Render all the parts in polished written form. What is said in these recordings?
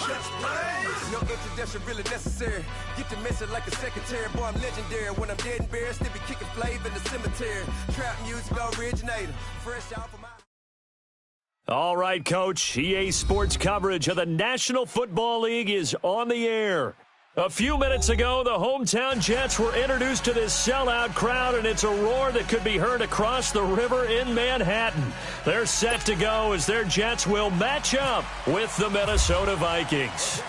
No introduction really necessary. Get the message like a secretary. Boy, I'm legendary. When I'm dead and buried, still be kicking flavor in the cemetery. Trap music originator. Fresh out from my... All right, Coach. EA Sports coverage of the National Football League is on the air. A few minutes ago, the hometown Jets were introduced to this sellout crowd, and it's a roar that could be heard across the river in Manhattan. They're set to go as their Jets will match up with the Minnesota Vikings.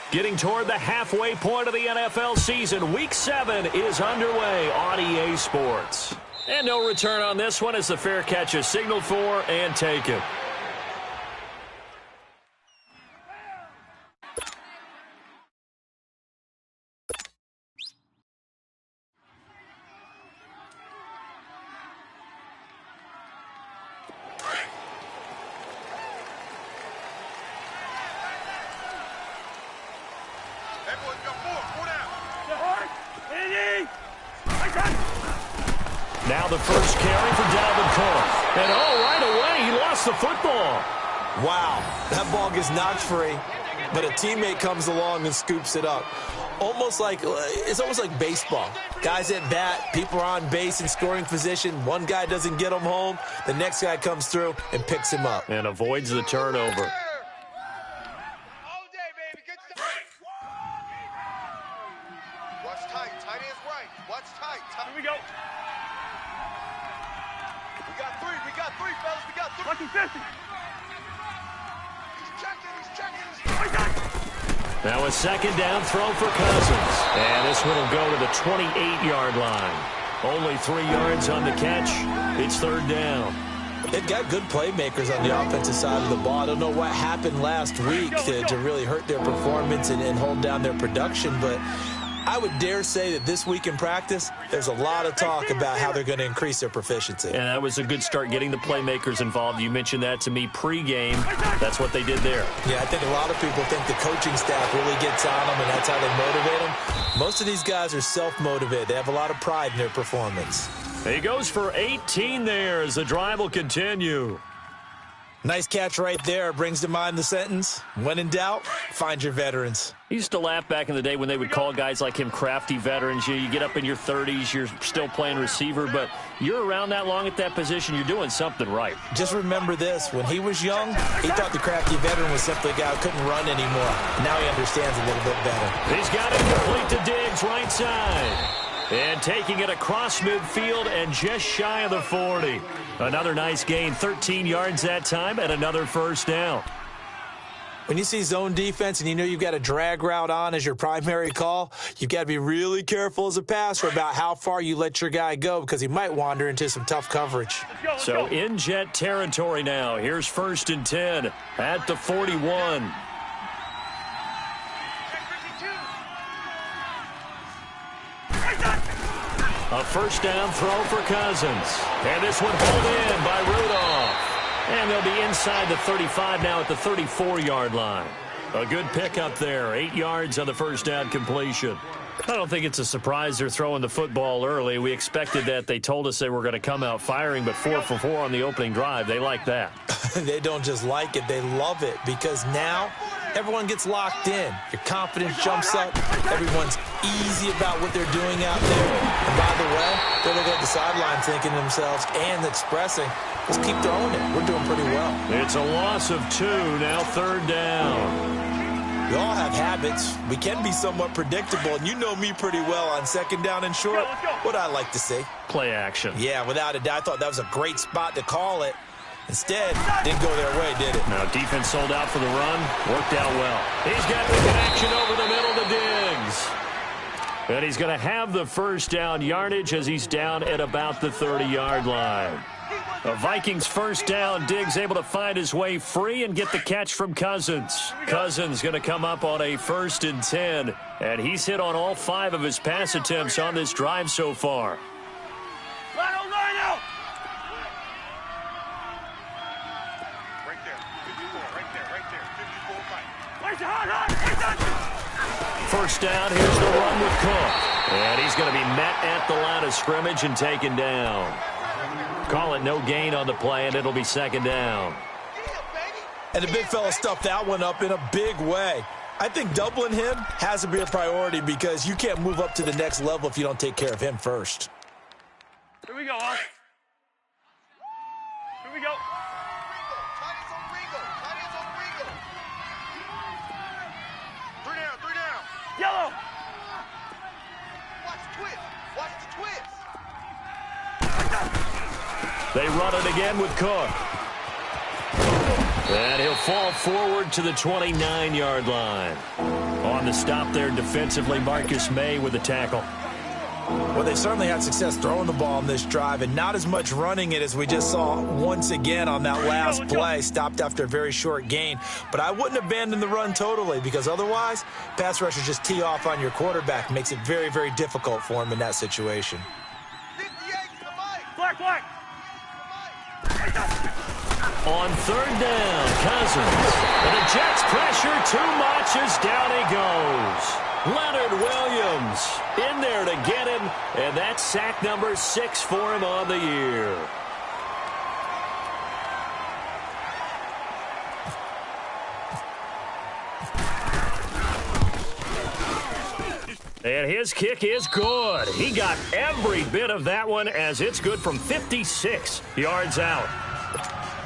Getting toward the halfway point of the NFL season, Week 7 is underway on EA Sports. And no return on this one as the fair catch is signaled for and taken. Now the first carry for Dalvin Cook. And right away, he lost the football. Wow, that ball gets knocked free, but a teammate comes along and scoops it up. It's almost like baseball. Guys at bat, people are on base in scoring position. One guy doesn't get him home. The next guy comes through and picks him up. And avoids the turnover. Now a second down throw for Cousins. And this one will go to the 28-yard line. Only 3 yards on the catch. It's third down. They've got good playmakers on the offensive side of the ball. I don't know what happened last week to really hurt their performance and hold down their production, but I would dare say that this week in practice, there's a lot of talk about how they're going to increase their proficiency. And that was a good start getting the playmakers involved. You mentioned that to me pregame. That's what they did there. Yeah, I think a lot of people think the coaching staff really gets on them, and that's how they motivate them. Most of these guys are self-motivated. They have a lot of pride in their performance. He goes for 18 there as the drive will continue. Nice catch right there. Brings to mind the sentence, when in doubt, find your veterans. He used to laugh back in the day when they would call guys like him crafty veterans. You get up in your 30s, you're still playing receiver, but you're around that long at that position, you're doing something right. Just remember this. When he was young, he thought the crafty veteran was simply a guy who couldn't run anymore. Now he understands a little bit better. He's got it complete to Diggs, right side. And taking it across midfield and just shy of the 40. Another nice gain, 13 yards that time, and another first down. When you see zone defense and you know you've got a drag route on as your primary call, you've got to be really careful as a passer about how far you let your guy go because he might wander into some tough coverage. So in Jet territory now. Here's 1st and 10 at the 41. A first down throw for Cousins. And this one pulled in by Rudolph. And they'll be inside the 35 now at the 34-yard line. A good pickup there. 8 yards on the first down completion. I don't think it's a surprise they're throwing the football early. We expected that. They told us they were going to come out firing, but 4 for 4 on the opening drive. They like that. They don't just like it. They love it because now everyone gets locked in. Your confidence jumps up. Everyone's easy about what they're doing out there. And by the way, they're looking at the sideline thinking to themselves and expressing, let's keep throwing it. We're doing pretty well. It's a loss of 2, now third down. We all have habits. We can be somewhat predictable, and you know me pretty well on second down and short. What I like to see. Play action. Yeah, without a doubt. I thought that was a great spot to call it. Instead, didn't go their way, did it? Now, defense sold out for the run. Worked out well. He's got the connection over the middle to Diggs. And he's going to have the first down yardage as he's down at about the 30-yard line. A Vikings first down. Diggs able to find his way free and get the catch from Cousins. Cousins going to come up on a 1st and 10. And he's hit on all 5 of his pass attempts on this drive so far. First down, here's the run with Cook. And he's going to be met at the line of scrimmage and taken down. Call it no gain on the play, and it'll be second down. And the big fella stuffed that one up in a big way. I think doubling him has to be a priority because you can't move up to the next level if you don't take care of him first. Here we go, huh? Here we go. Three down. Yellow. Watch the twist. Watch the twist. They run it again with Cook. And he'll fall forward to the 29-yard line. On the stop there defensively, Marcus May with the tackle. Well, they certainly had success throwing the ball on this drive and not as much running it as we just saw once again on that last play. Stopped after a very short gain. But I wouldn't abandon the run totally because otherwise, pass rushers just tee off on your quarterback. Makes it very, very difficult for him in that situation. Flag. On third down, Cousins. And the Jets pressure too much as down he goes. Leonard Williams in there to get him, and that's sack number 6 for him on the year. And his kick is good. He got every bit of that one as it's good from 56 yards out.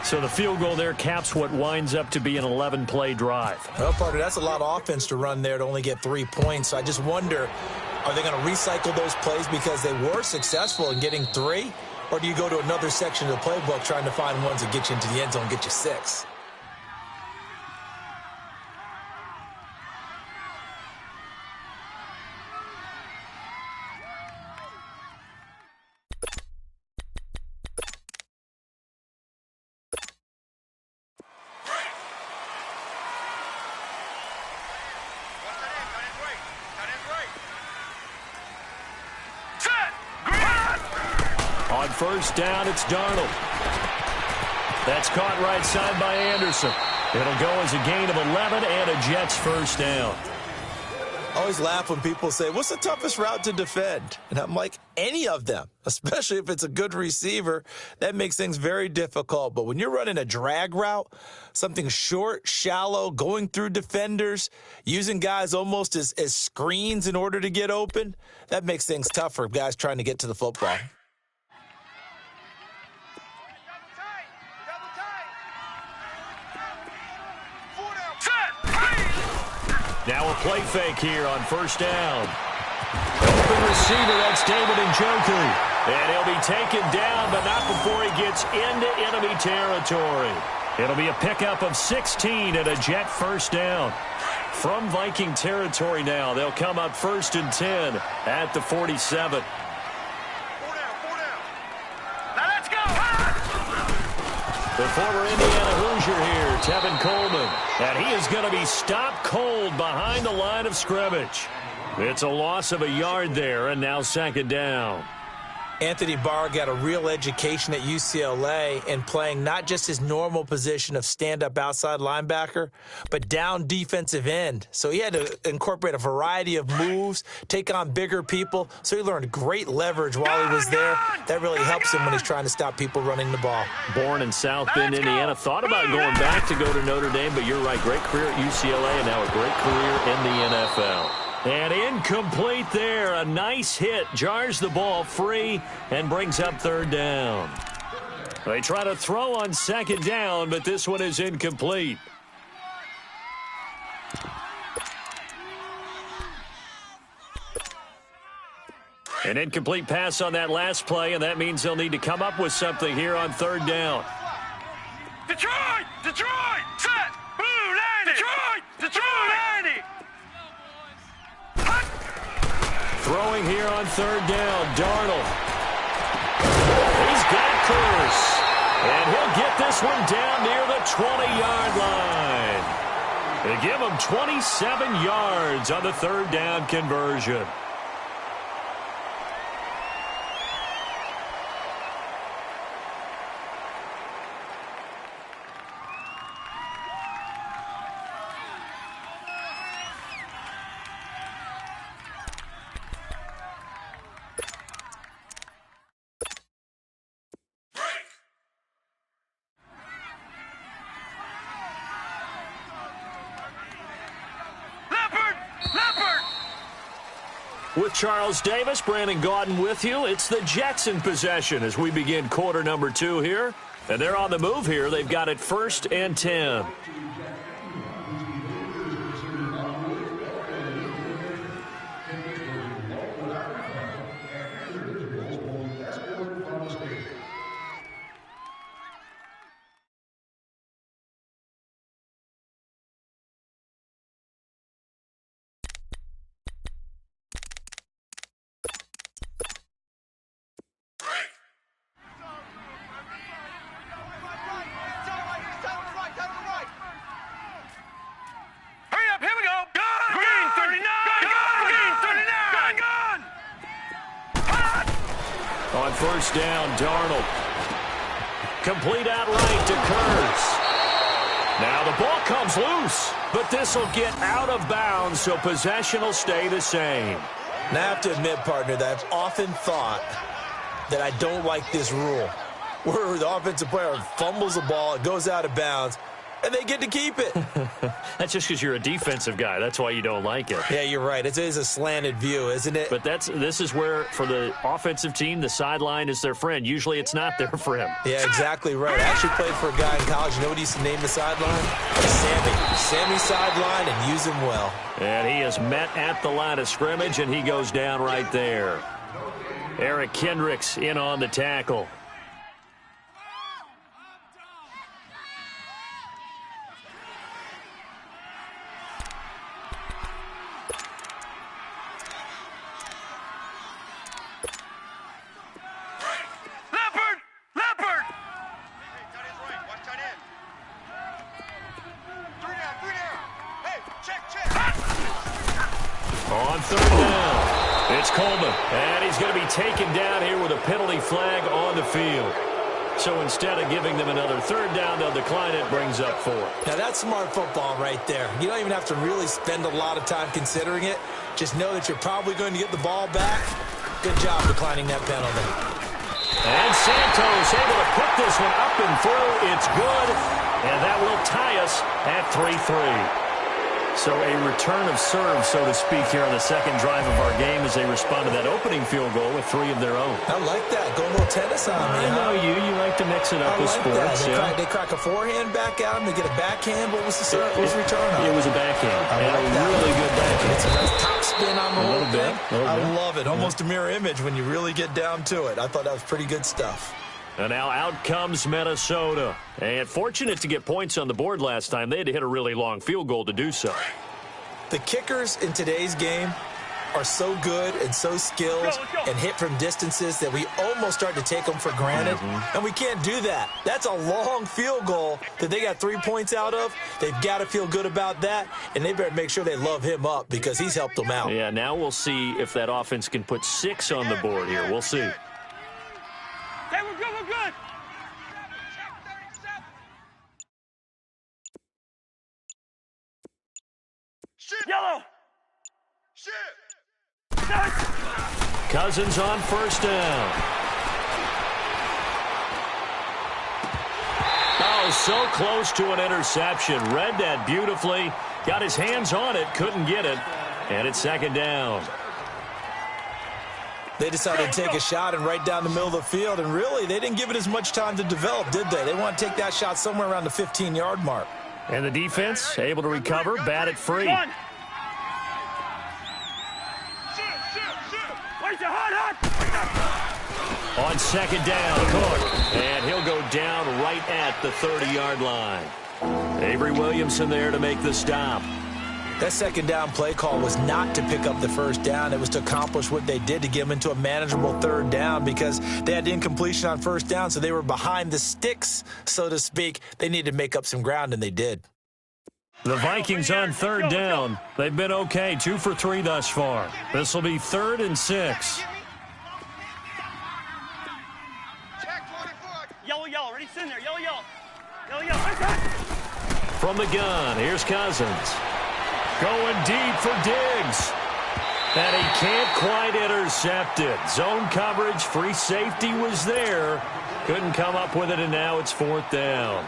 So the field goal there caps what winds up to be an 11-play drive. Well, partner, that's a lot of offense to run there to only get 3 points. So I just wonder, are they going to recycle those plays because they were successful in getting 3? Or do you go to another section of the playbook trying to find ones that get you into the end zone and get you 6? On first down, it's Darnold. That's caught right side by Anderson. It'll go as a gain of 11 and a Jets first down. I always laugh when people say, what's the toughest route to defend? And I'm like, any of them, especially if it's a good receiver. That makes things very difficult. But when you're running a drag route, something short, shallow, going through defenders, using guys almost as screens in order to get open, that makes things tough for guys trying to get to the football. Now a play fake here on first down. Open receiver, that's David Njoku. And he'll be taken down, but not before he gets into enemy territory. It'll be a pickup of 16 and a Jet first down. From Viking territory now, they'll come up first and 10 at the 47. The former Indiana Hoosier here, Tevin Coleman. And he is going to be stopped cold behind the line of scrimmage. It's a loss of a yard there, and now second down. Anthony Barr got a real education at UCLA in playing not just his normal position of stand-up outside linebacker, but down defensive end. So he had to incorporate a variety of moves, take on bigger people. So he learned great leverage while he was there. That really helps him when he's trying to stop people running the ball. Born in South Bend, Indiana. Thought about going back to go to Notre Dame, but you're right. Great career at UCLA and now a great career in the NFL. And incomplete there. A nice hit. Jars the ball free and brings up third down. They try to throw on second down, but this one is incomplete. An incomplete pass on that last play, and that means they'll need to come up with something here on third down. Detroit! Set! Boo, 90! Detroit! 90! Throwing here on third down, Darnold. He's got Curse. And he'll get this one down near the 20-yard line. They give him 27 yards on the third down conversion. With Charles Davis, Brandon Gaudin with you. It's the Jets in possession as we begin quarter number 2 here. And they're on the move here. They've got it 1st and 10. On 1st down, Darnold. Complete out right to Kurtz. Now the ball comes loose, but this will get out of bounds, so possession will stay the same. Now, I have to admit, partner, that I've often thought that I don't like this rule, where the offensive player fumbles the ball, it goes out of bounds, and they get to keep it. That's just because you're a defensive guy. That's why you don't like it. Yeah, you're right. It is a slanted view, isn't it? But this is where, for the offensive team, the sideline is their friend. Usually it's not their friend. Yeah, exactly right. I actually played for a guy in college. You know what he used to name the sideline? Sammy. Sammy sideline, and use him well. And he is met at the line of scrimmage, and he goes down right there. Eric Kendricks in on the tackle. On 3rd down, it's Coleman, and he's going to be taken down here with a penalty flag on the field. So instead of giving them another 3rd down, they'll decline it, brings up 4. Now, that's smart football right there. You don't even have to really spend a lot of time considering it. Just know that you're probably going to get the ball back. Good job declining that penalty. And Santos able to put this one up and through. It's good, and that will tie us at 3-3. So a return of serve, so to speak, here on the second drive of our game as they respond to that opening field goal with 3 of their own. I like that. Go a little tennis on me. I know you. You like to mix it up with sports. They crack a forehand back at him. They get a backhand. What was the serve? What was the return on? It was a backhand. And a really good backhand. It's a nice top spin on the whole thing. I love it. Almost a mirror image when you really get down to it. I thought that was pretty good stuff. And now out comes Minnesota. And fortunate to get points on the board last time. They had to hit a really long field goal to do so. The kickers in today's game are so good and so skilled and hit from distances that we almost start to take them for granted. And we can't do that. That's a long field goal that they got 3 points out of. They've got to feel good about that, and they better make sure they love him up because he's helped them out. Yeah, now we'll see if that offense can put 6 on the board here. We'll see. Hey, we're good, we're good. Yellow. Cousins on 1st down. Oh, so close to an interception. Read that beautifully. Got his hands on it, couldn't get it. And it's 2nd down. They decided to take a shot and right down the middle of the field, and really, they didn't give it as much time to develop, did they? They want to take that shot somewhere around the 15-yard mark. And the defense able to recover, bat it free. On 2nd down, Cook. And he'll go down right at the 30-yard line. Avery Williamson there to make the stop. That 2nd down play call was not to pick up the 1st down. It was to accomplish what they did to get them into a manageable 3rd down because they had the incompletion on 1st down, so they were behind the sticks, so to speak. They needed to make up some ground, and they did. The Vikings on 3rd down. They've been okay, 2 for 3 thus far. This will be 3rd and 6. Yellow, yellow. Ready, sit in there. Yellow, yellow. Yellow, yellow. From the gun, here's Cousins. Going deep for Diggs. And he can't quite intercept it. Zone coverage, free safety was there. Couldn't come up with it, and now it's 4th down.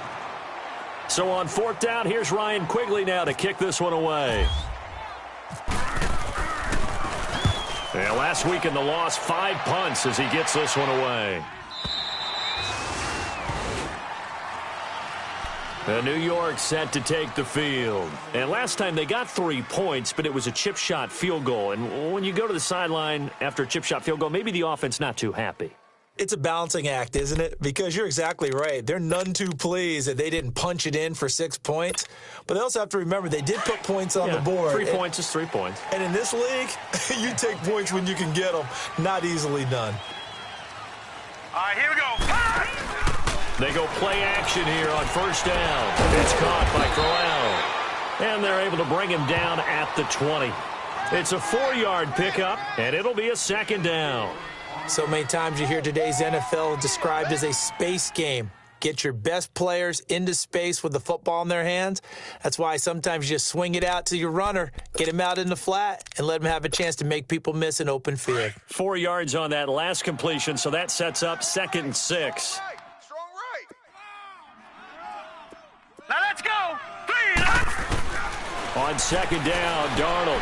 So on 4th down, here's Ryan Quigley now to kick this one away. And last week in the loss, 5 punts as he gets this one away. New York set to take the field. And last time they got 3 points, but it was a chip shot field goal. And when you go to the sideline after a chip shot field goal, maybe the offense not too happy. It's a balancing act, isn't it? Because you're exactly right. They're none too pleased that they didn't punch it in for 6 points. But they also have to remember they did put points on the board. 3 points is 3 points. And in this league, you take points when you can get them. Not easily done. All right, here we go. They go play action here on first down. It's caught by Crowell. And they're able to bring him down at the 20. It's a 4-yard pickup, and it'll be a second down. So many times you hear today's NFL described as a space game. Get your best players into space with the football in their hands. That's why sometimes you just swing it out to your runner, get him out in the flat, and let him have a chance to make people miss an open field. 4 yards on that last completion, so that sets up 2nd and 6. Now let's go. 3. On second down, Darnold.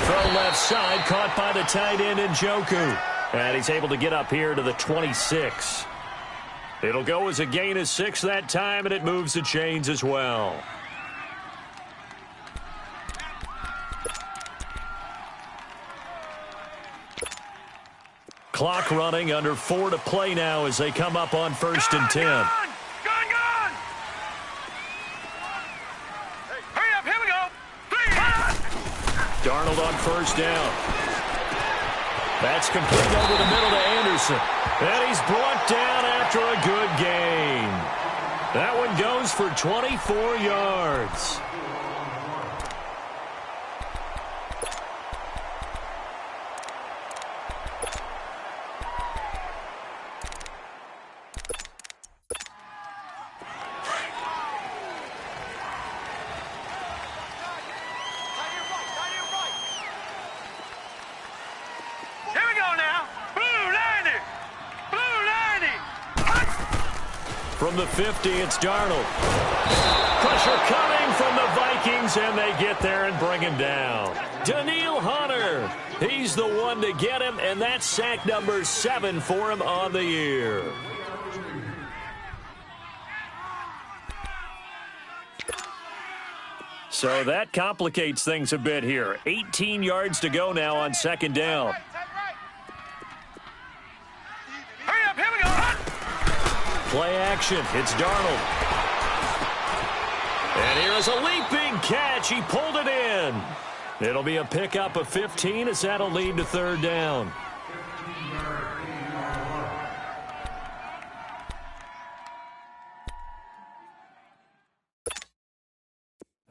From left side, caught by the tight end Njoku. And he's able to get up here to the 26. It'll go as a gain of 6 that time, and it moves the chains as well. Clock running, under 4 to play now as they come up on 1st and 10. Darnold on first down. That's complete over the middle to Anderson. And he's brought down after a good gain. That one goes for 24 yards. From the 50, it's Darnold. Pressure coming from the Vikings, and they get there and bring him down. Daniil Hunter, he's the one to get him, and that's sack number 7 for him on the year. So that complicates things a bit here. 18 yards to go now on second down. Play action. It's Darnold. And here is a leaping catch. He pulled it in. It'll be a pickup of 15 as that'll lead to 3rd down.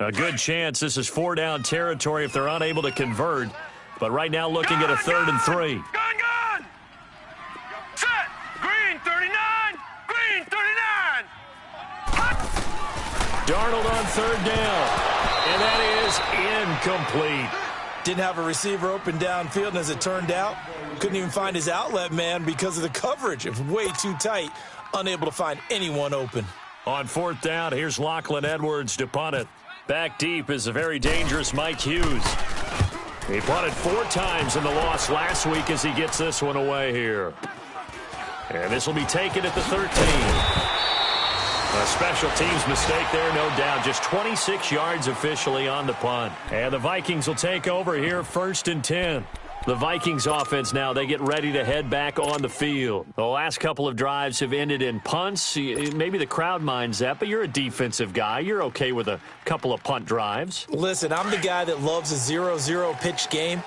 A good chance this is 4-down territory if they're unable to convert. But right now looking at a 3rd and 3. Darnold on 3rd down, and that is incomplete. Didn't have a receiver open downfield, and as it turned out, couldn't even find his outlet man because of the coverage. It was way too tight, unable to find anyone open. On 4th down, here's Lachlan Edwards to punt it. Back deep is a very dangerous Mike Hughes. He punted 4 times in the loss last week as he gets this one away here. And this will be taken at the 13. A special teams mistake there, no doubt. Just 26 yards officially on the punt. And the Vikings will take over here, 1st and 10. The Vikings offense now, they get ready to head back on the field. The last couple of drives have ended in punts. Maybe the crowd minds that, but you're a defensive guy. You're okay with a couple of punt drives. Listen, I'm the guy that loves a 0-0 pitch game.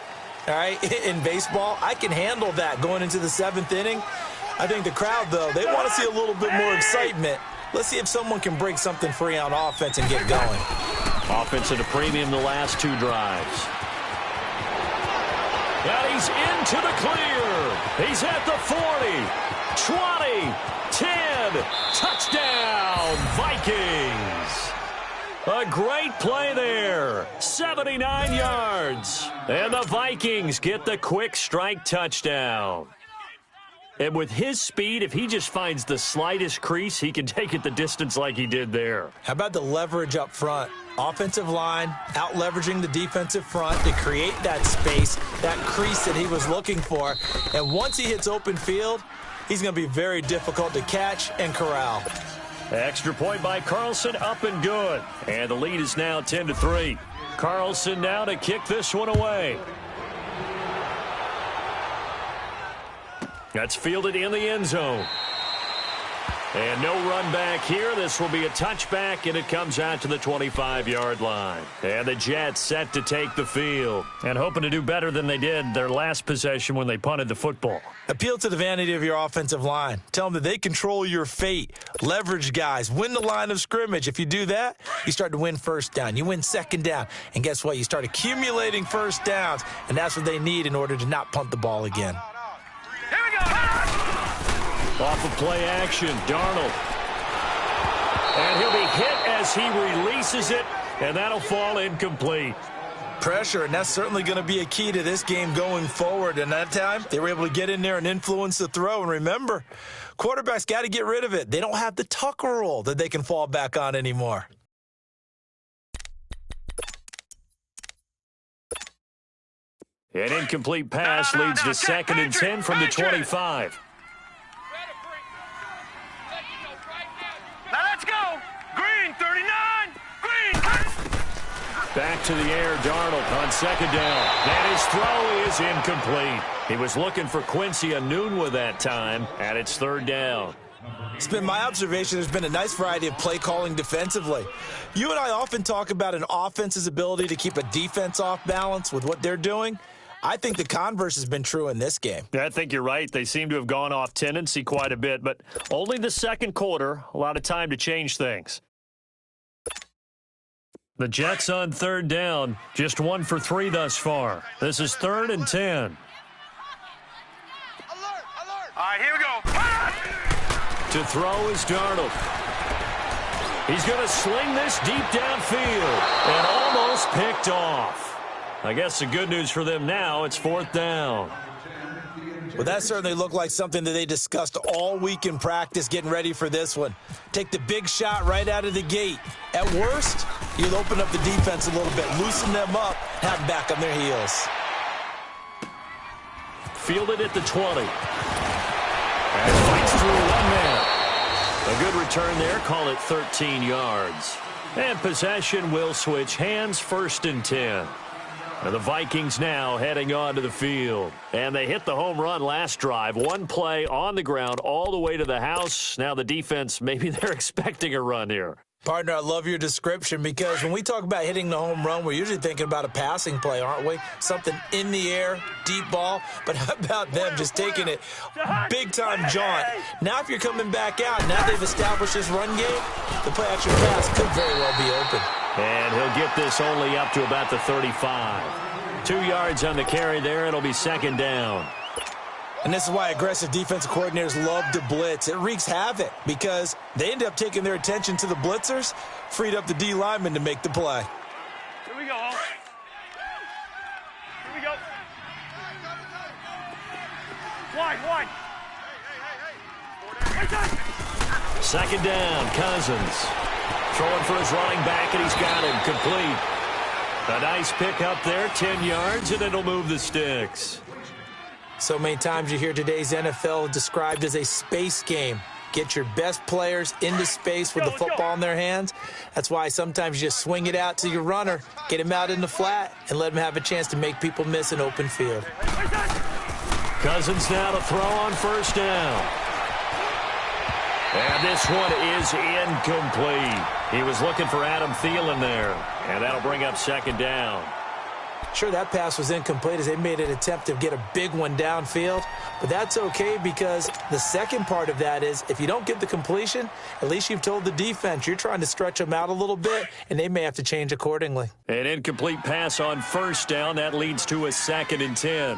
All right, in baseball, I can handle that going into the 7th inning. I think the crowd, though, they want to see a little bit more excitement. Let's see if someone can break something free on offense and get going. Offense at a premium the last 2 drives. And he's into the clear. He's at the 40, 20, 10. Touchdown, Vikings. A great play there. 79 yards. And the Vikings get the quick strike touchdown. And with his speed, if he just finds the slightest crease, he can take it the distance like he did there. How about the leverage up front? Offensive line out-leveraging the defensive front to create that space, that crease that he was looking for. And once he hits open field, he's going to be very difficult to catch and corral. Extra point by Carlson, up and good. And the lead is now 10-3. Carlson now to kick this one away. That's fielded in the end zone. And no run back here. This will be a touchback, and it comes out to the 25-yard line. And the Jets set to take the field. And hoping to do better than they did their last possession when they punted the football. Appeal to the vanity of your offensive line. Tell them that they control your fate. Leverage guys. Win the line of scrimmage. If you do that, you start to win first down. You win second down. And guess what? You start accumulating first downs. And that's what they need in order to not punt the ball again. Here we go. Off of play action, Darnold. And he'll be hit as he releases it, and that'll fall incomplete. Pressure, and that's certainly going to be a key to this game going forward. And that time, they were able to get in there and influence the throw. And remember, quarterbacks got to get rid of it. They don't have the Tucker rule that they can fall back on anymore. An incomplete pass leads to 2nd and 10 from the 25. Now let's go. Green, 39. Green. Back to the air, Darnold on 2nd down. And his throw is incomplete. He was looking for Quincy Enunwa that time, and it's 3rd down. It's been my observation there's been a nice variety of play calling defensively. You and I often talk about an offense's ability to keep a defense off balance with what they're doing. I think the converse has been true in this game. I think you're right. They seem to have gone off tendency quite a bit, but only the second quarter, a lot of time to change things. The Jets on 3rd down, just 1 for 3 thus far. This is 3rd and 10. Alert, alert. All right, here we go. To throw is Darnold. He's going to sling this deep downfield and almost picked off. I guess the good news for them now, it's 4th down. Well, that certainly looked like something that they discussed all week in practice getting ready for this one. Take the big shot right out of the gate. At worst, you'll open up the defense a little bit, loosen them up, have them back on their heels. Fielded at the 20. And fights through one man. A good return there, call it 13 yards. And possession will switch hands, 1st and 10. And the Vikings now heading onto the field. And they hit the home run last drive. One play on the ground all the way to the house. Now the defense, maybe they're expecting a run here. Partner, I love your description because when we talk about hitting the home run, we're usually thinking about a passing play, aren't we? Something in the air, deep ball. But how about them just taking it big-time jaunt? Now if you're coming back out, now they've established this run game, the play-action pass could very well be open. And he'll get this only up to about the 35. 2 yards on the carry there. It'll be 2nd down. And this is why aggressive defensive coordinators love to blitz. It wreaks havoc because they end up taking their attention to the blitzers, freed up the D lineman to make the play. Here we go. Here we go. Wide. 2nd down, Cousins. Throwing for his running back, and he's got him complete. A nice pick up there, 10 yards, and it'll move the sticks. So many times you hear today's NFL described as a space game. Get your best players into space with the football in their hands. That's why sometimes you just swing it out to your runner, get him out in the flat, and let him have a chance to make people miss an open field. Cousins now to throw on 1st down. And this one is incomplete. He was looking for Adam Thielen there, and that'll bring up 2nd down. Sure, that pass was incomplete as they made an attempt to get a big one downfield, but that's okay because the second part of that is if you don't get the completion, at least you've told the defense you're trying to stretch them out a little bit, and they may have to change accordingly. An incomplete pass on 1st down. That leads to a 2nd and 10.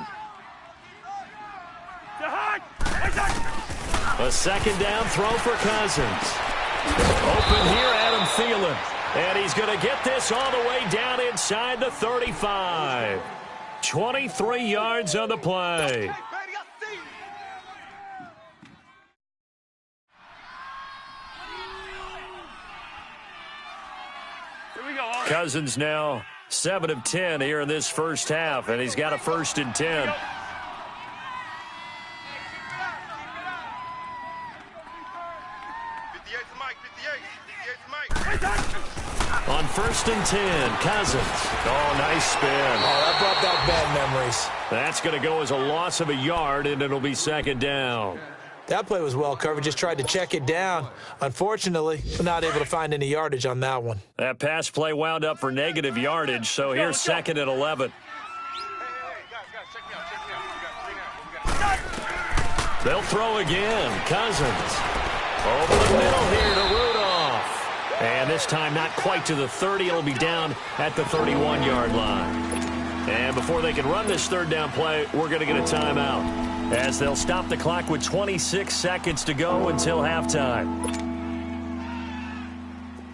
A 2nd down throw for Cousins. Open here, Adam Thielen. And he's going to get this all the way down inside the 35. 23 yards on the play. Cousins now 7 of 10 here in this first half, and he's got a 1st and 10. On 1st and 10, Cousins. Oh, nice spin. Oh, that brought back bad memories. That's going to go as a loss of a yard, and it'll be 2nd down. That play was well covered. Just tried to check it down. Unfortunately, we're not able to find any yardage on that one. That pass play wound up for negative yardage, so here's 2nd and 11. They'll throw again. Cousins. Over the middle here to Rudolph. And this time not quite to the 30. It'll be down at the 31-yard line. And before they can run this 3rd down play, we're going to get a timeout, as they'll stop the clock with 26 seconds to go until halftime.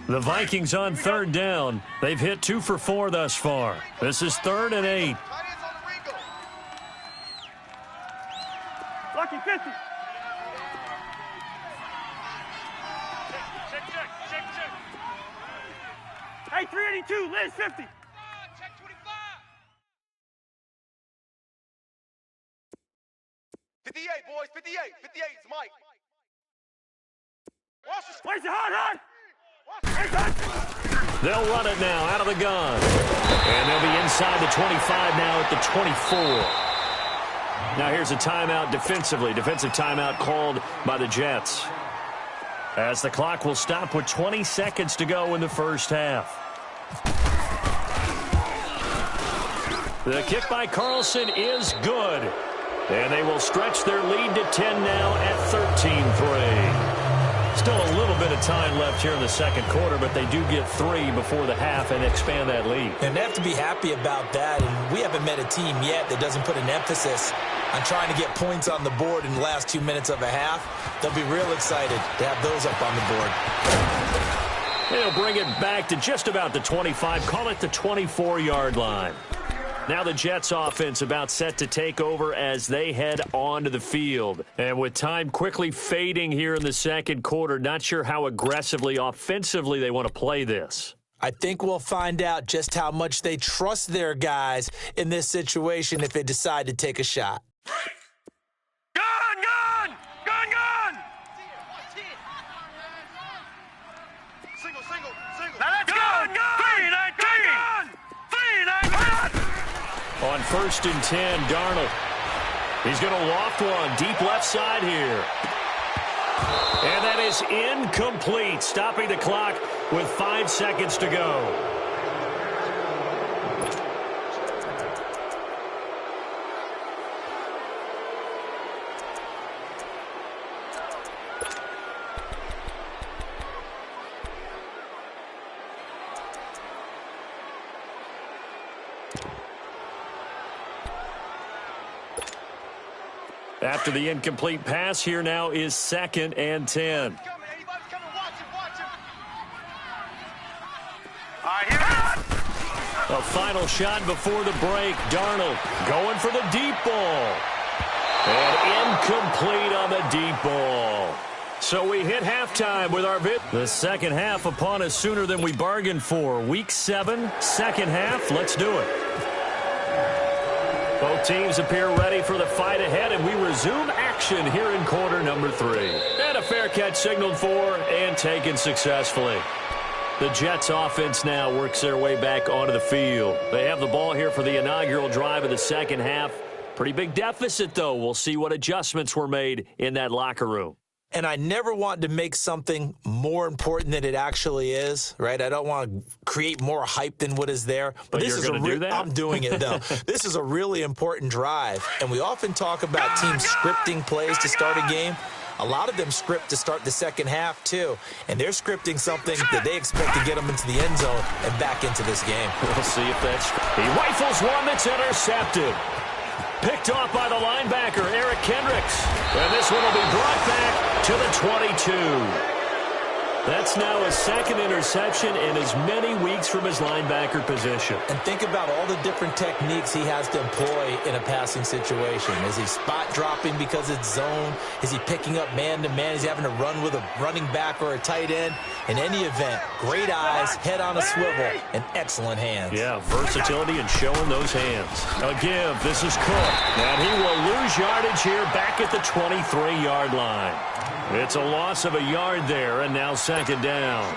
The Vikings on 3rd down. They've hit 2 for 4 thus far. This is 3rd and 8. Lucky 50. Check. Hey, 382, Liz 50. Check 25. 58, boys, 58. 58 is Mike. Where's the hot? They'll run it now out of the gun. And they'll be inside the 25 now at the 24. Now here's a timeout defensively. Defensive timeout called by the Jets, as the clock will stop with 20 seconds to go in the first half. The kick by Carlson is good. And they will stretch their lead to 10 now at 13-3. Still a little bit of time left here in the 2nd quarter, but they do get 3 before the half and expand that lead. And they have to be happy about that. And we haven't met a team yet that doesn't put an emphasis on trying to get points on the board in the last 2 minutes of a half. They'll be real excited to have those up on the board. They'll bring it back to just about the 25, call it the 24-yard line. Now the Jets offense about set to take over as they head onto the field. And with time quickly fading here in the 2nd quarter, not sure how aggressively, offensively they want to play this. I think we'll find out just how much they trust their guys in this situation if they decide to take a shot. Gun! Single. Now let's go! On 1st and 10, Darnold. He's going to loft one deep left side here. And that is incomplete, stopping the clock with 5 seconds to go. After the incomplete pass, here now is 2nd and 10. A final shot before the break. Darnold going for the deep ball. And incomplete on the deep ball. So we hit halftime with our bid. The 2nd half upon us sooner than we bargained for. Week 7, 2nd half. Let's do it. Both teams appear ready for the fight ahead, and we resume action here in quarter number 3. And a fair catch signaled for and taken successfully. The Jets offense now works their way back onto the field. They have the ball here for the inaugural drive of the 2nd half. Pretty big deficit, though. We'll see what adjustments were made in that locker room. And I never want to make something more important than it actually is, right? I don't want to create more hype than what is there. But this is do that? I'm doing it, though. This is a really important drive. And we often talk about teams scripting plays to start a game. A lot of them script to start the 2nd half, too. And they're scripting something that they expect to get them into the end zone and back into this game. We'll see if that's... He rifles one that's intercepted. Picked off by the linebacker, Eric Kendricks. And this one will be brought back to the 22. That's now his second interception in as many weeks from his linebacker position. And think about all the different techniques he has to employ in a passing situation. Is he spot dropping because it's zone? Is he picking up man-to-man? Is he having to run with a running back or a tight end? In any event, great eyes, head on a swivel, and excellent hands. Yeah, versatility and showing those hands. A give. This is Cook. And he will lose yardage here back at the 23-yard line. It's a loss of a yard there, and now second down.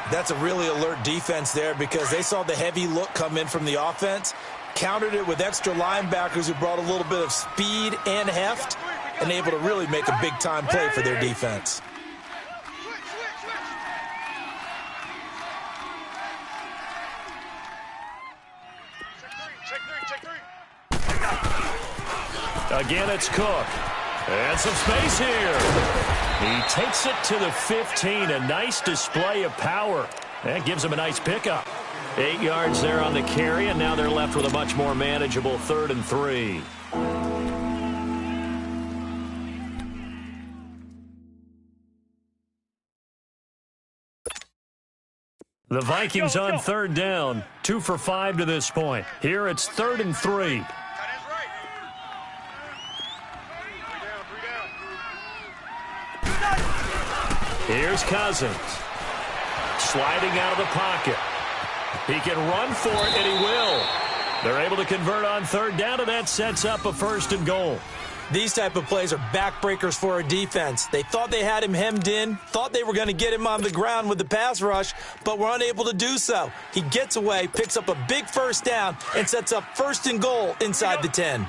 That's a really alert defense there because they saw the heavy look come in from the offense, countered it with extra linebackers who brought a little bit of speed and heft, and able to really make a big-time play for their defense. Again, it's Cook. And some space here. He takes it to the 15. A nice display of power. That gives him a nice pickup. 8 yards there on the carry, and now they're left with a much more manageable 3rd and 3. The Vikings on 3rd down. 2 for 5 to this point. Here it's 3rd and 3. Here's Cousins. Sliding out of the pocket. He can run for it, and he will. They're able to convert on 3rd down, and that sets up a 1st and goal. These type of plays are backbreakers for a defense. They thought they had him hemmed in, thought they were going to get him on the ground with the pass rush, but were unable to do so. He gets away, picks up a big 1st down, and sets up 1st and goal inside the 10.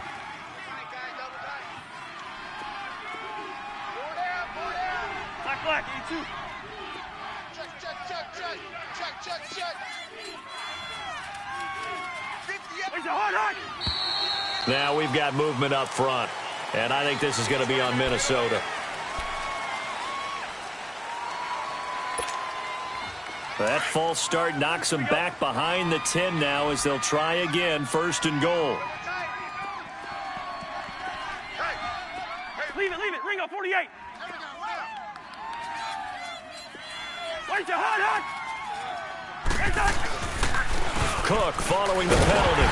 Black, 82. Check. Now we've got movement up front, and I think this is going to be on Minnesota. That false start knocks them back behind the 10 now as they'll try again, 1st and goal. Leave it. Ring up 48. Cook following the penalty.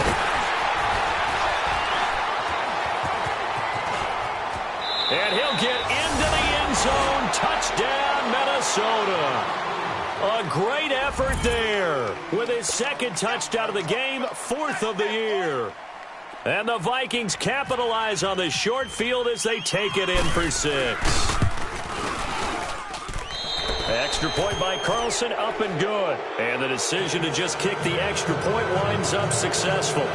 And he'll get into the end zone. Touchdown, Minnesota. A great effort there with his 2nd touchdown of the game, 4th of the year. And the Vikings capitalize on the short field as they take it in for 6. Extra point by Carlson, up and good. And the decision to just kick the extra point winds up successful.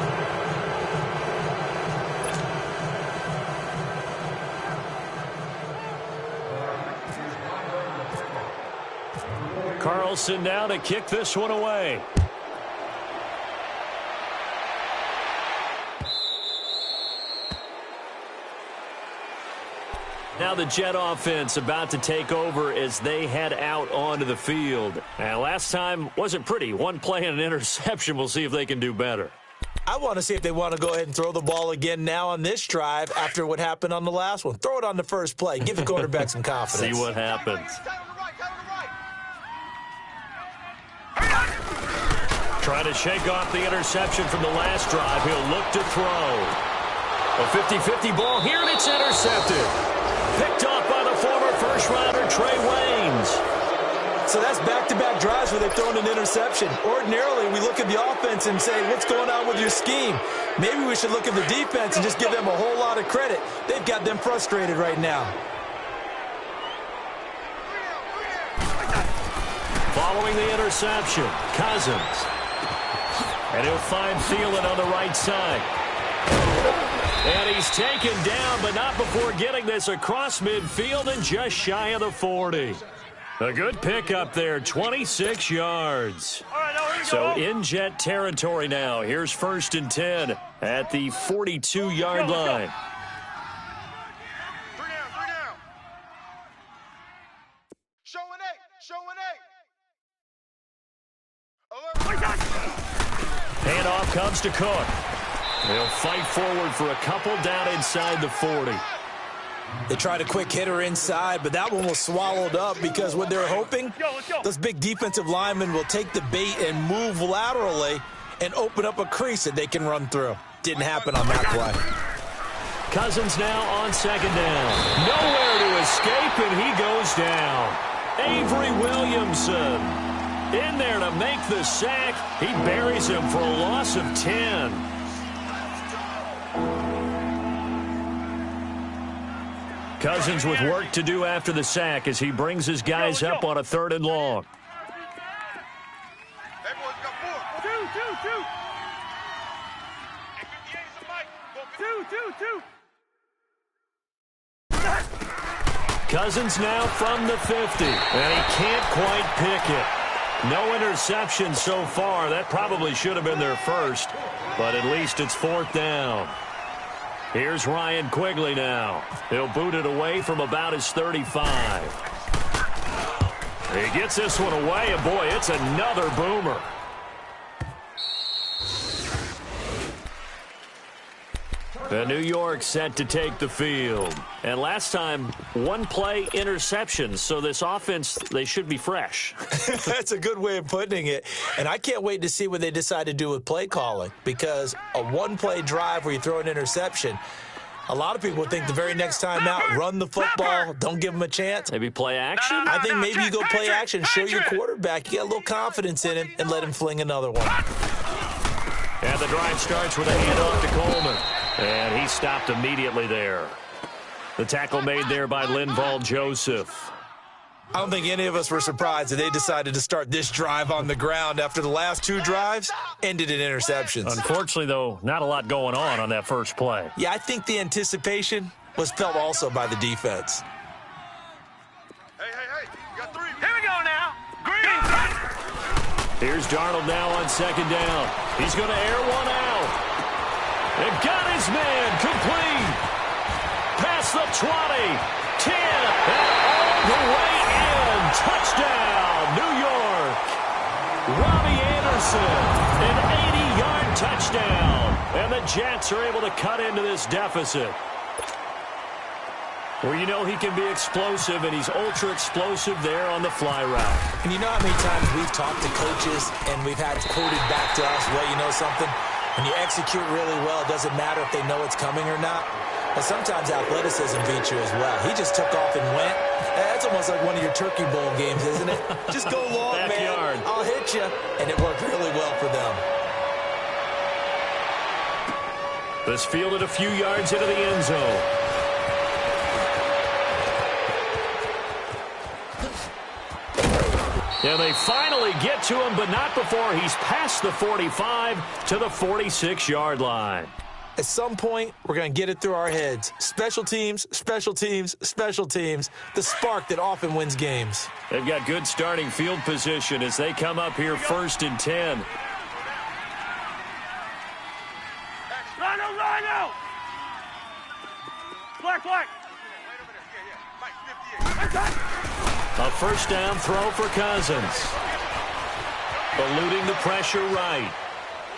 Carlson now to kick this one away. Now the Jet offense about to take over as they head out onto the field. And last time wasn't pretty. One play and an interception. We'll see if they can do better. I want to see if they want to go ahead and throw the ball again now on this drive after what happened on the last one. Throw it on the first play. Give the quarterback some confidence. See what happens. Trying to shake off the interception from the last drive. He'll look to throw. A 50-50 ball here, and it's intercepted. Picked off by the former first-rounder Trey Waynes. So that's back-to-back drives where they've thrown an interception. Ordinarily, we look at the offense and say, what's going on with your scheme? Maybe we should look at the defense and just give them a whole lot of credit. They've got them frustrated right now. Following the interception, Cousins. And he'll find Thielen on the right side. And he's taken down, but not before getting this across midfield and just shy of the 40. A good pickup there, 26 yards. So in Jet territory now. Here's 1st and 10 at the 42-yard line. 3 down. Showing eight. Handoff comes to Cook. They'll fight forward for a couple down inside the 40. They tried a quick hitter inside, but that one was swallowed up because what they're hoping, those big defensive linemen will take the bait and move laterally and open up a crease that they can run through. Didn't happen on that play. Cousins now on second down. Nowhere to escape, and he goes down. Avery Williamson in there to make the sack. He buries him for a loss of 10. Cousins with work to do after the sack as he brings his guys up on a 3rd and long. Cousins now from the 50, and he can't quite pick it. No interception so far. That probably should have been their first, but at least it's 4th down. Here's Ryan Quigley now. He'll boot it away from about his 35. He gets this one away, and boy, it's another boomer. And New York set to take the field. And last time, 1-play interception. So this offense, they should be fresh. That's a good way of putting it. And I can't wait to see what they decide to do with play calling. Because a 1-play drive where you throw an interception, a lot of people think the very next time out, run the football, don't give them a chance. Maybe play action? I think maybe you go play action, show your quarterback. You got a little confidence in him, and let him fling another one. And the drive starts with a handoff to Coleman. And he stopped immediately there. The tackle made there by Linval Joseph. I don't think any of us were surprised that they decided to start this drive on the ground after the last 2 drives ended in interceptions. Unfortunately, though, not a lot going on that first play. Yeah, I think the anticipation was felt also by the defense. Hey, you got 3. Here we go now. Green. Here's Darnold now on second down. He's going to air one out. And got his man complete. Past the 20, 10, and all the way in. Touchdown, New York. Robbie Anderson, an 80-yard touchdown. And the Jets are able to cut into this deficit. Well, you know he can be explosive, and he's ultra-explosive there on the fly route. And you know how many times we've talked to coaches and we've had quoted back to us, well, you know something? When you execute really well, it doesn't matter if they know it's coming or not. But sometimes athleticism beats you as well. He just took off and went. That's almost like one of your Turkey Bowl games, isn't it? Just go long, man. I'll hit you. And it worked really well for them. This fielded a few yards into the end zone. And they finally get to him, but not before he's past the 45 to the 46-yard line. At some point, we're going to get it through our heads. Special teams, special teams, special teams. The spark that often wins games. They've got good starting field position as they come up here 1st and 10. Rhino! Black! A first down throw for Cousins. Eluding the pressure right.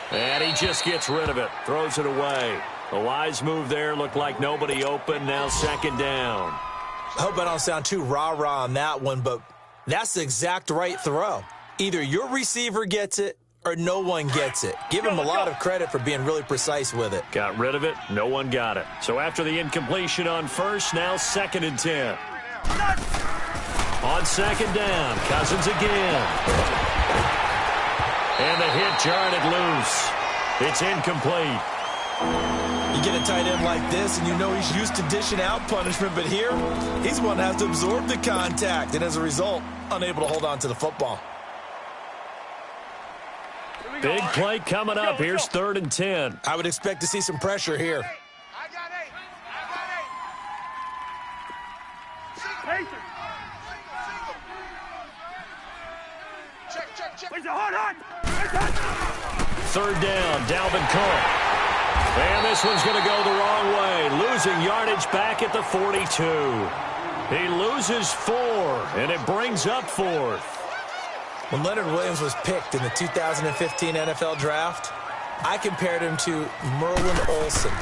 And he just gets rid of it. Throws it away. A wise move there. Looked like nobody open. Now 2nd down. I hope I don't sound too rah-rah on that one, but that's the exact right throw. Either your receiver gets it or no one gets it. Give him a lot of credit for being really precise with it. Got rid of it. No one got it. So after the incompletion on first, now 2nd and 10. On 2nd down, Cousins again. And the hit jarred it loose. It's incomplete. You get a tight end like this, and you know he's used to dishing out punishment, but here, he's the one that has to absorb the contact, and as a result, unable to hold on to the football. Big play coming up. Here's 3rd and 10. I would expect to see some pressure here. I got 8. Check. Where's the hard? 3rd down, Dalvin Cook. And this one's going to go the wrong way. Losing yardage back at the 42. He loses 4, and it brings up 4th. When Leonard Williams was picked in the 2015 NFL Draft, I compared him to Merlin Olsen.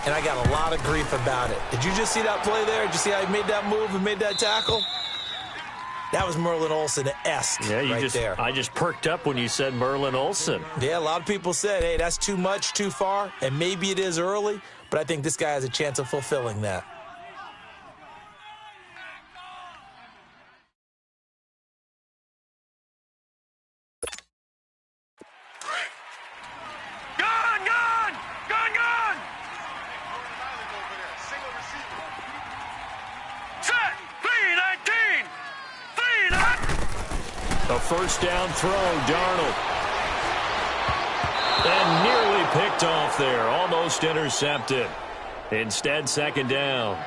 and I got a lot of grief about it. Did you just see that play there? Did you see how he made that move and made that tackle? That was Merlin Olsen-esque there. I just perked up when you said Merlin Olsen. Yeah, a lot of people said, hey, that's too much, too far, and maybe it is early, but I think this guy has a chance of fulfilling that. A first down throw, Darnold. And nearly picked off there, almost intercepted. Instead, second down.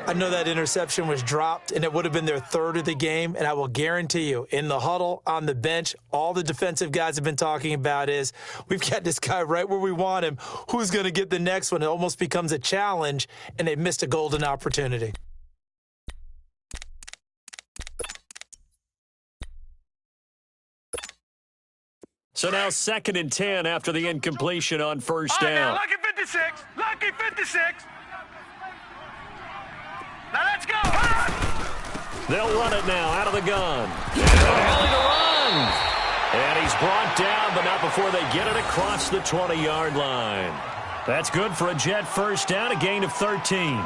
I know that interception was dropped, and it would have been their third of the game, and I will guarantee you, in the huddle, on the bench, all the defensive guys have been talking about is, we've got this guy right where we want him. Who's going to get the next one? It almost becomes a challenge, and they missed a golden opportunity. So now 2nd and 10 after the incompletion on first down. Now, lucky 56. Lucky 56. Now let's go. They'll run it now out of the gun. Alley to run. And he's brought down, but not before they get it across the 20-yard line. That's good for a Jet first down, a gain of 13.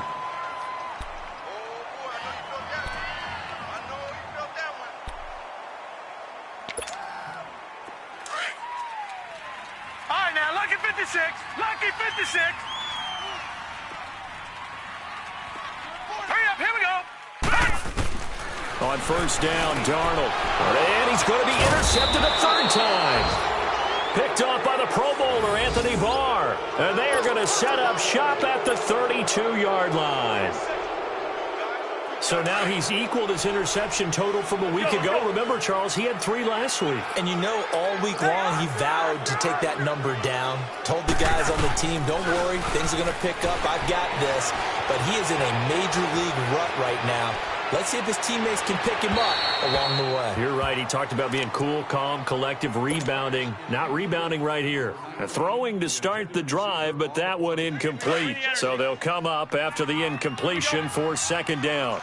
Lucky 56. Hurry up, here we go. On first down, Darnold. And he's going to be intercepted a third time. Picked off by the Pro Bowler, Anthony Barr. And they are going to set up shop at the 32-yard line. So now he's equaled his interception total from a week ago. Remember, Charles, he had 3 last week. And you know, all week long he vowed to take that number down. Told the guys on the team, don't worry, things are going to pick up. I've got this. But he is in a major league rut right now. Let's see if his teammates can pick him up along the way. You're right. He talked about being cool, calm, collective, rebounding. Not rebounding right here. Throwing to start the drive, but that one incomplete. So they'll come up after the incompletion for second down.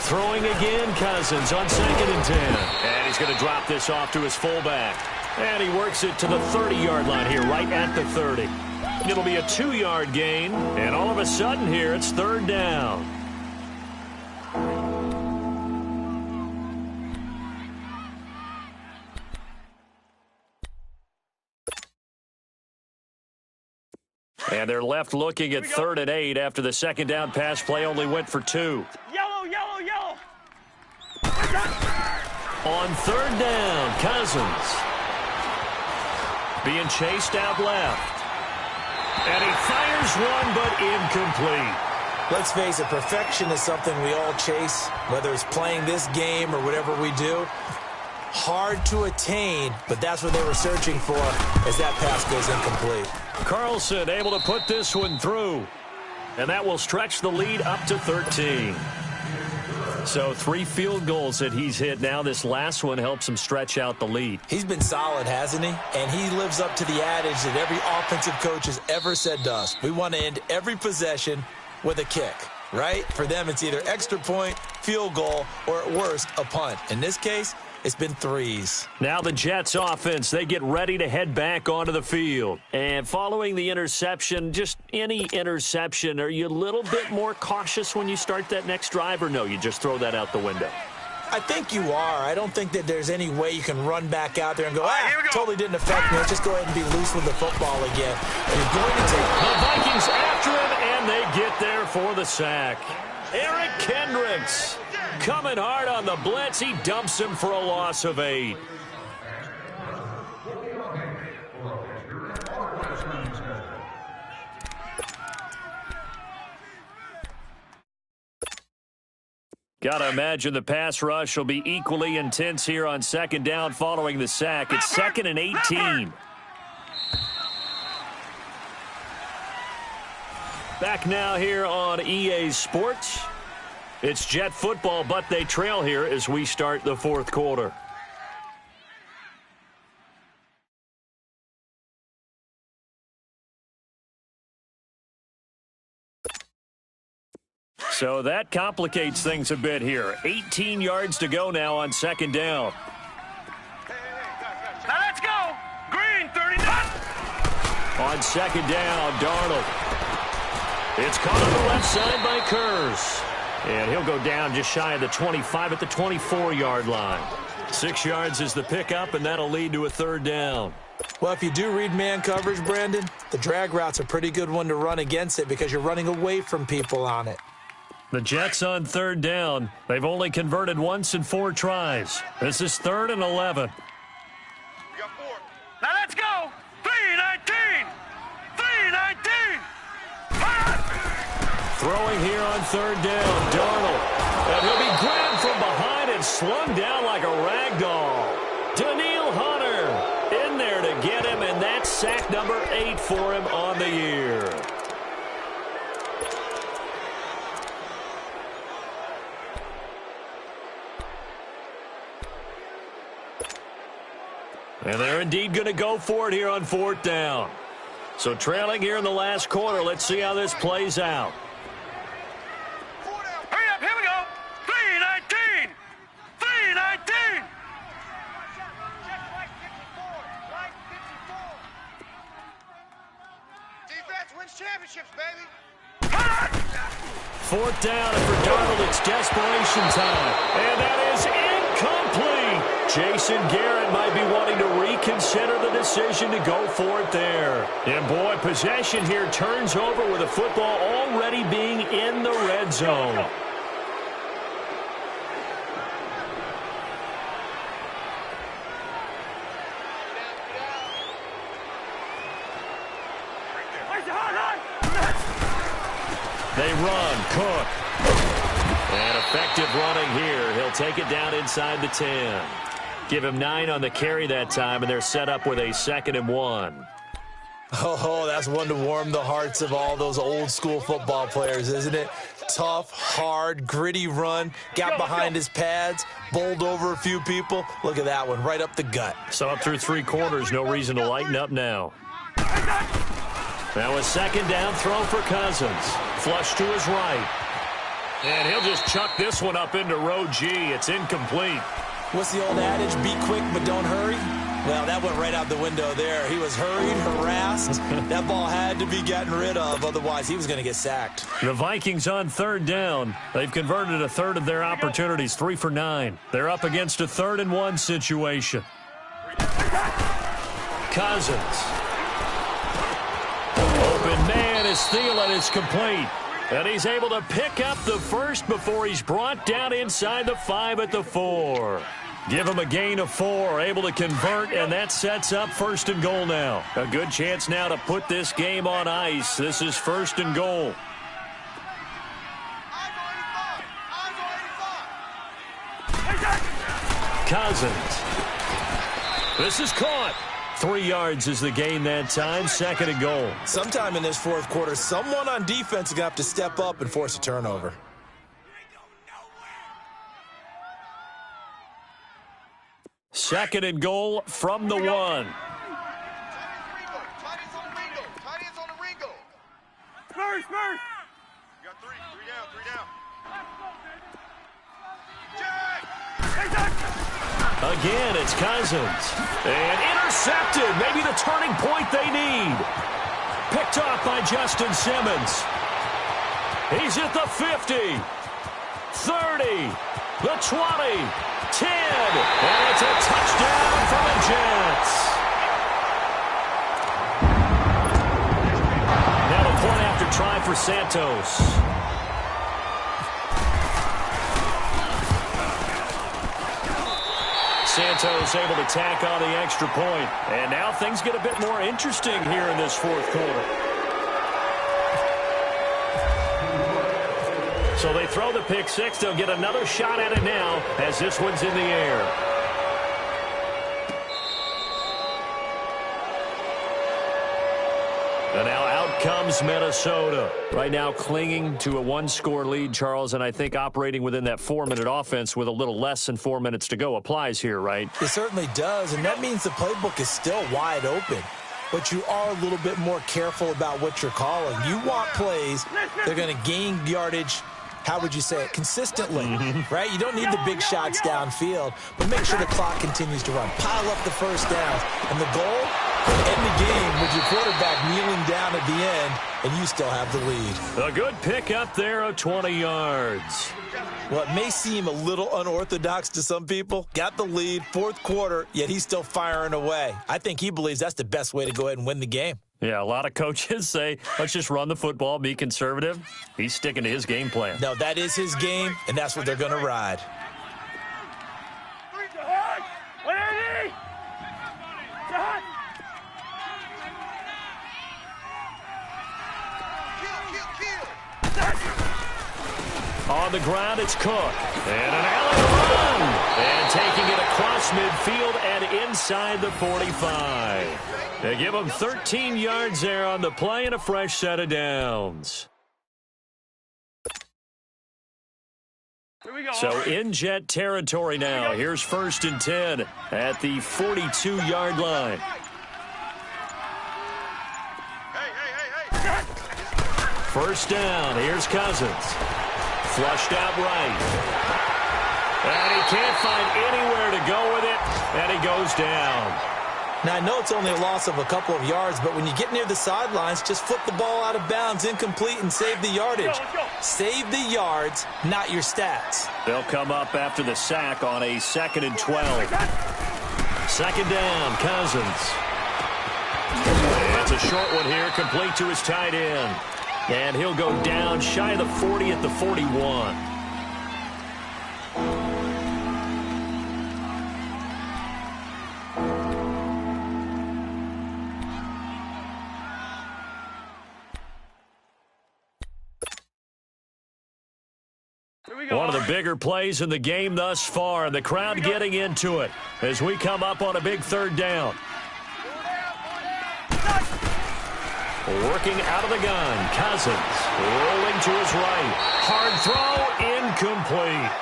Throwing again, Cousins on 2nd and 10. And he's going to drop this off to his fullback. And he works it to the 30-yard line here, right at the 30. It'll be a 2-yard gain. And all of a sudden here, it's third down. And they're left looking at 3rd and 8 after the second down pass play only went for 2. Yellow. On 3rd down, Cousins. Being chased out left. And he fires one, but incomplete. Let's face it, perfection is something we all chase, whether it's playing this game or whatever we do. Hard to attain, but that's what they were searching for as that pass goes incomplete. Carlson able to put this one through. And that will stretch the lead up to 13. So 3 field goals that he's hit now. This last one helps him stretch out the lead. He's been solid, hasn't he? And he lives up to the adage that every offensive coach has ever said to us. We want to end every possession with a kick, right? For them, it's either extra point, field goal, or at worst, a punt. In this case, it's been 3s. Now the Jets offense, they get ready to head back onto the field. And following the interception, just any interception, are you a little bit more cautious when you start that next drive, or no, you just throw that out the window? I think you are. I don't think that there's any way you can run back out there and go, totally didn't affect me. Let's just go ahead and be loose with the football again. You're going to take the Vikings after him, and they get there for the sack. Eric Kendricks coming hard on the blitz. He dumps him for a loss of 8. Gotta imagine the pass rush will be equally intense here on second down following the sack. It's 2nd and 18. Back now here on EA Sports. It's Jet football, but they trail here as we start the fourth quarter. So that complicates things a bit here. 18 yards to go now on second down. Now let's go. Green, 39. On second down, Darnold. It's caught on the left side by Kurz. And he'll go down just shy of the 25 at the 24-yard line. 6 yards is the pickup, and that'll lead to a third down. Well, if you do read man coverage, Brandon, the drag route's a pretty good one to run against it because you're running away from people on it. The Jets on third down. They've only converted once in 4 tries. This is 3rd and 11. We got 4. Now let's go. 3-19. 3-19. Throwing here on third down, Darnold. And he'll be grabbed from behind and slung down like a rag doll. Daniil Hunter in there to get him, and that's sack number 8 for him on the year. And they're indeed going to go for it here on 4th down. So trailing here in the last quarter, let's see how this plays out. Hurry up, here we go. 3-19. 3-19. Defense wins championships, baby. 4th down, and for Darnold, it's desperation time. And that is incomplete. Jason Garrett might be wanting to reconsider the decision to go for it there. And boy, possession here turns over with the football already being in the red zone. They run, Cook. And effective running here. He'll take it down inside the 10. Give him 9 on the carry that time, and they're set up with a 2nd and 1. Oh, that's one to warm the hearts of all those old school football players, isn't it? Tough, hard, gritty run. Got behind his pads, bowled over a few people. Look at that one, right up the gut. So up through 3 quarters, no reason to lighten up now. Now a 2nd down throw for Cousins. Flush to his right. And he'll just chuck this one up into row G. It's incomplete. What's the old adage? Be quick, but don't hurry. Well, that went right out the window there. He was hurried, harassed. That ball had to be gotten rid of. Otherwise, he was going to get sacked. The Vikings on 3rd down. They've converted a third of their opportunities, 3 for 9. They're up against a 3rd and 1 situation. Cousins. Open man is Thielen is complete. And he's able to pick up the first before he's brought down inside the 5 at the 4. Give him a gain of 4, able to convert, and that sets up 1st and goal now. A good chance now to put this game on ice. This is 1st and goal. Cousins. This is caught. 3 yards is the gain that time, 2nd and goal. Sometime in this 4th quarter, someone on defense is going to have to step up and force a turnover. Second and goal from the 1. Tight ends on the Ringo. Spurs. You got 3. 3 down. Jack! Again, it's Cousins. And intercepted. Maybe the turning point they need. Picked off by Justin Simmons. He's at the 50. 30. The 20. 10. And it's a touchdown for the Jets. Now a point after try for Santos. Santos able to tack on the extra point. And now things get a bit more interesting here in this 4th quarter. So they throw the pick 6. They'll get another shot at it now as this one's in the air. And now out comes comes Minnesota. Right now clinging to a one-score lead, Charles, and I think operating within that 4-minute offense with a little less than 4 minutes to go applies here, right? It certainly does, and that means the playbook is still wide open. But you are a little bit more careful about what you're calling. You want plays that are going to gain yardage, how would you say it, consistently, right? You don't need the big shots downfield, but make sure the clock continues to run. Pile up the first downs, and the goal, end the game with your quarterback kneeling down at the end, and you still have the lead. A good pick up there of 20 yards. Well, it may seem a little unorthodox to some people. Got the lead, fourth quarter, yet he's still firing away. I think he believes that's the best way to go ahead and win the game. Yeah, a lot of coaches say, let's just run the football, be conservative. He's sticking to his game plan. No, that is his game, and that's what they're going to ride. On the ground, it's Cook. And an alley run. And taking it across midfield and inside the 45. They give him 13 yards there on the play and a fresh set of downs. So in Jet territory now. Here's 1st and 10 at the 42-yard line. First down. Here's Cousins. Flushed out right. And he can't find anywhere to go with it, and he goes down. Now, I know it's only a loss of a couple of yards, but when you get near the sidelines, just flip the ball out of bounds, incomplete, and save the yardage. Let's go. Save the yards, not your stats. They'll come up after the sack on a 2nd and 12. Second down, Cousins. It's a short one here, complete to his tight end. And he'll go down shy of the 40 at the 41. One of the bigger plays in the game thus far, and the crowd getting into it as we come up on a big 3rd down. Working out of the gun, Cousins rolling to his right. Hard throw, incomplete.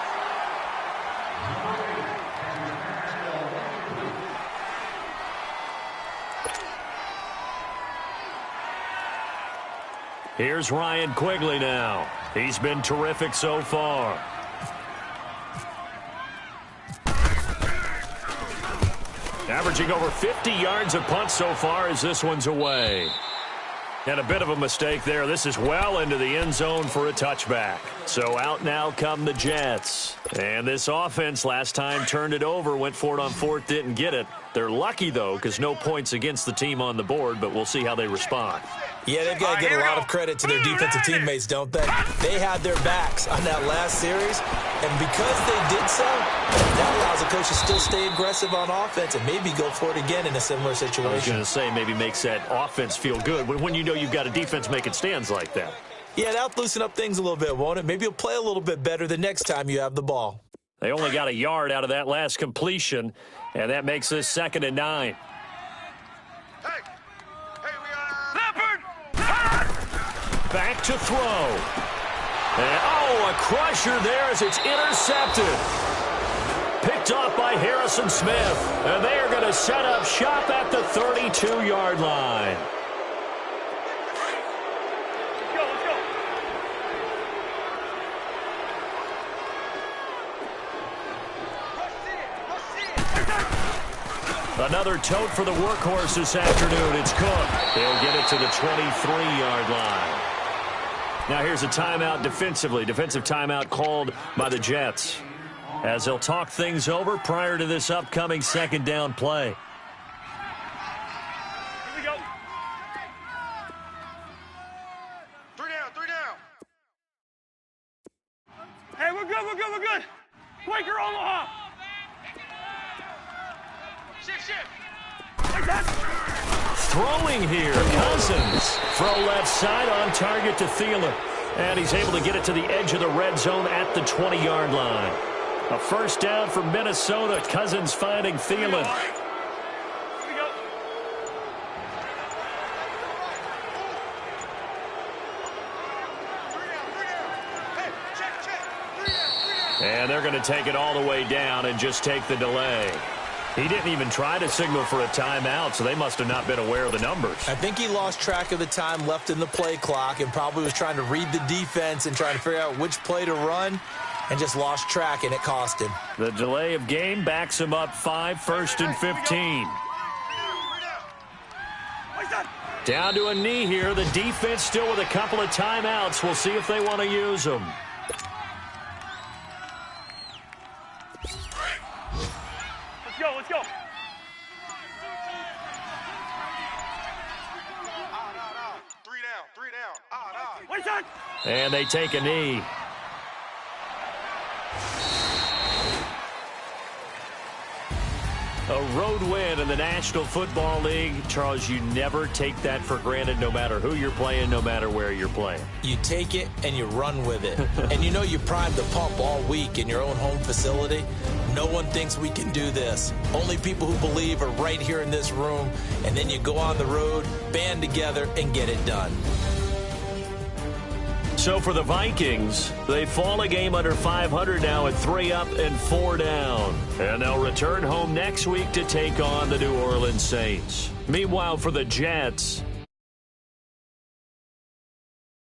Here's Ryan Quigley now. He's been terrific so far. Averaging over 50 yards a punt so far as this one's away. And a bit of a mistake there. This is well into the end zone for a touchback. So out now come the Jets. And this offense last time turned it over, went for it on 4th, didn't get it. They're lucky, though, because no points against the team on the board, but we'll see how they respond. Yeah, they've got to get a lot of credit to their defensive teammates, don't they? They had their backs on that last series, and because they did so, that allows the coach to still stay aggressive on offense and maybe go for it again in a similar situation. I was going to say maybe makes that offense feel good when you know you've got a defense making stands like that. Yeah, that'll loosen up things a little bit, won't it? Maybe you'll play a little bit better the next time you have the ball. They only got a yard out of that last completion, and that makes this 2nd and 9. Back to throw. And, a crusher there as it's intercepted. Picked off by Harrison Smith. And they are going to set up shop at the 32-yard line. Another tote for the workhorse this afternoon. It's Cook. They'll get it to the 23-yard line. Now here's a timeout defensively. Defensive timeout called by the Jets as they'll talk things over prior to this upcoming 2nd down play. Here we go. 3 down. Hey, we're good. Quaker Omaha. Shift. Throwing here, Cousins. Throw left side on target to Thielen. And he's able to get it to the edge of the red zone at the 20-yard line. A first down for Minnesota. Cousins finding Thielen. And they're going to take it all the way down and just take the delay. He didn't even try to signal for a timeout, so they must have not been aware of the numbers. I think he lost track of the time left in the play clock and probably was trying to read the defense and trying to figure out which play to run and just lost track, and it cost him. The delay of game backs him up 5, 1st and 15. Down to a knee here. The defense still with a couple of timeouts. We'll see if they want to use them. Let's go. Three down. Wait, son. And they take a knee. A road win in the National Football League. Charles, you never take that for granted, no matter who you're playing, no matter where you're playing. You take it and you run with it. And you know you primed the pump all week in your own home facility. No one thinks we can do this. Only people who believe are right here in this room. And then you go on the road, band together, and get it done. So for the Vikings, they fall a game under 500 now at 3 up and 4 down. And they'll return home next week to take on the New Orleans Saints. Meanwhile, for the Jets,